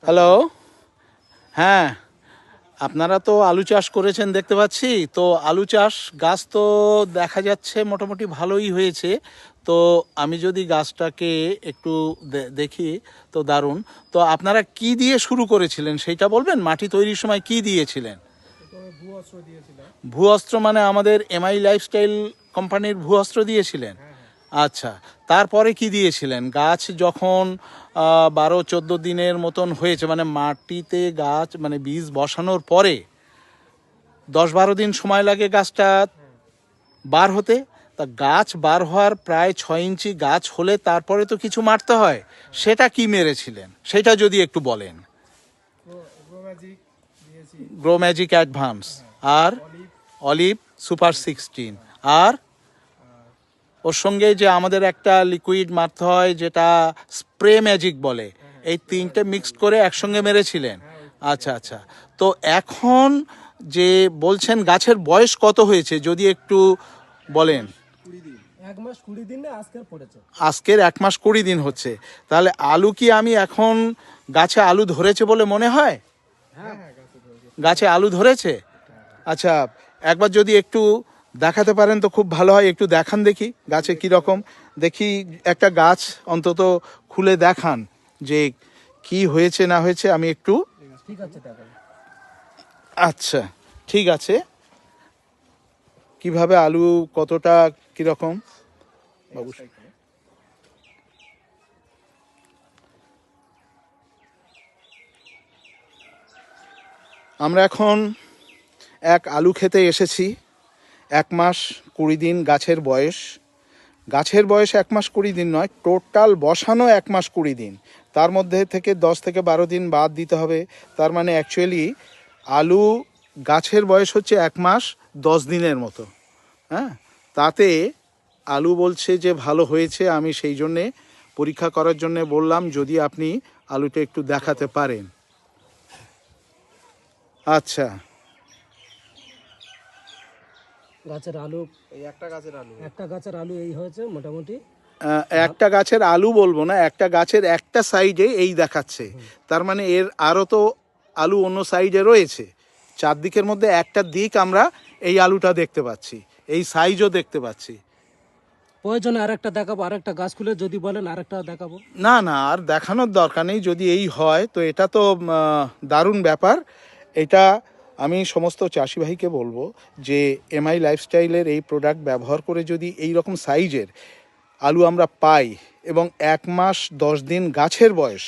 Hello, হ্যাঁ, আপনারা তো আলু চাষ করেছেন দেখতে পাচ্ছি। তো আলু চাষ গাছ তো দেখা যাচ্ছে মোটামুটি ভালোই হয়েছে। তো আমি যদি গাছটাকে একটু দেখি তো দারুণ। তো আপনারা কি দিয়ে শুরু করেছিলেন সেইটা বলবেন? মাটি তৈরির সময় কি দিয়েছিলেন? ভূ অস্ত্র মানে আমাদের এমআই লাইফস্টাইল কোম্পানির ভূ অস্ত্র দিয়েছিলেন? আচ্ছা, তারপরে কি দিয়েছিলেন? গাছ যখন 12-14 দিনের মতন হয়েছে, মানে মাটিতে গাছ মানে বীজ বসানোর পরে 10-12 দিন সময় লাগে গাছটা বার হতে। তা গাছ বার হওয়ার প্রায় 6 ইঞ্চি গাছ হলে তারপরে তো কিছু মারতে হয়, সেটা কি মেরেছিলেন সেটা যদি একটু বলেন। গ্রো ম্যাজিক অ্যাডভান্স, আর অলিভ সুপার 16, আর ওর সঙ্গে যে আমাদের একটা লিকুইড মারতে হয় যেটা স্প্রে ম্যাজিক বলে, এই তিনটে মিক্সড করে একসঙ্গে মেরেছিলেন? আচ্ছা আচ্ছা। তো এখন যে বলছেন গাছের বয়স কত হয়েছে যদি একটু বলেন। 1 মাস 20 দিন আজকের পড়েছে। আজকের 1 মাস 20 দিন হচ্ছে। তাহলে আলু কি আমি এখন গাছে আলু ধরেছে বলে মনে হয়? গাছে আলু ধরেছে। আচ্ছা, একবার যদি একটু দেখাতে পারেন তো খুব ভালো হয়। একটু দেখান দেখি গাছে কীরকম, দেখি একটা গাছ অন্তত খুলে দেখান যে কি হয়েছে না হয়েছে। আমি একটু, ঠিক আছে দেখাবো। আচ্ছা ঠিক আছে, কিভাবে আলু কতটা কীরকম বাবু? আমরা এখন এক আলু খেতে এসেছি। 1 মাস 20 দিন গাছের বয়স। গাছের বয়স 1 মাস 20 দিন নয়, টোটাল বসানো 1 মাস 20 দিন। তার মধ্যে থেকে 10 থেকে 12 দিন বাদ দিতে হবে। তার মানে অ্যাকচুয়ালি আলু গাছের বয়স হচ্ছে 1 মাস 10 দিনের মতো। হ্যাঁ, তাতে আলু বলছে যে ভালো হয়েছে। আমি সেই জন্যে পরীক্ষা করার জন্যে বললাম যদি আপনি আলুটা একটু দেখাতে পারেন। আচ্ছা, গাছের আলু, এই একটা গাছের আলু এই হয়েছে মোটামুটি। একটা গাছের আলু বলবো না, একটা গাছের একটা সাইডে এই দেখাচ্ছে। তার মানে এর আরও তো আলু অন্য সাইডে রয়েছে। চারদিকের মধ্যে একটা দিক আমরা এই আলুটা দেখতে পাচ্ছি, এই সাইজও দেখতে পাচ্ছি। প্রয়োজনে আরেকটা দেখাবো, আরেকটা গাছ খুলে যদি বলেন আরেকটা দেখাবো। না না, আর দেখানোর দরকার নেই। যদি এই হয় তো এটা তো দারুণ ব্যাপার। এটা আমি সমস্ত চাষি ভাইকে বলবো যে এমআই লাইফস্টাইলের এই প্রোডাক্ট ব্যবহার করে যদি এই রকম সাইজের আলু আমরা পাই এবং 1 মাস 10 দিন গাছের বয়স,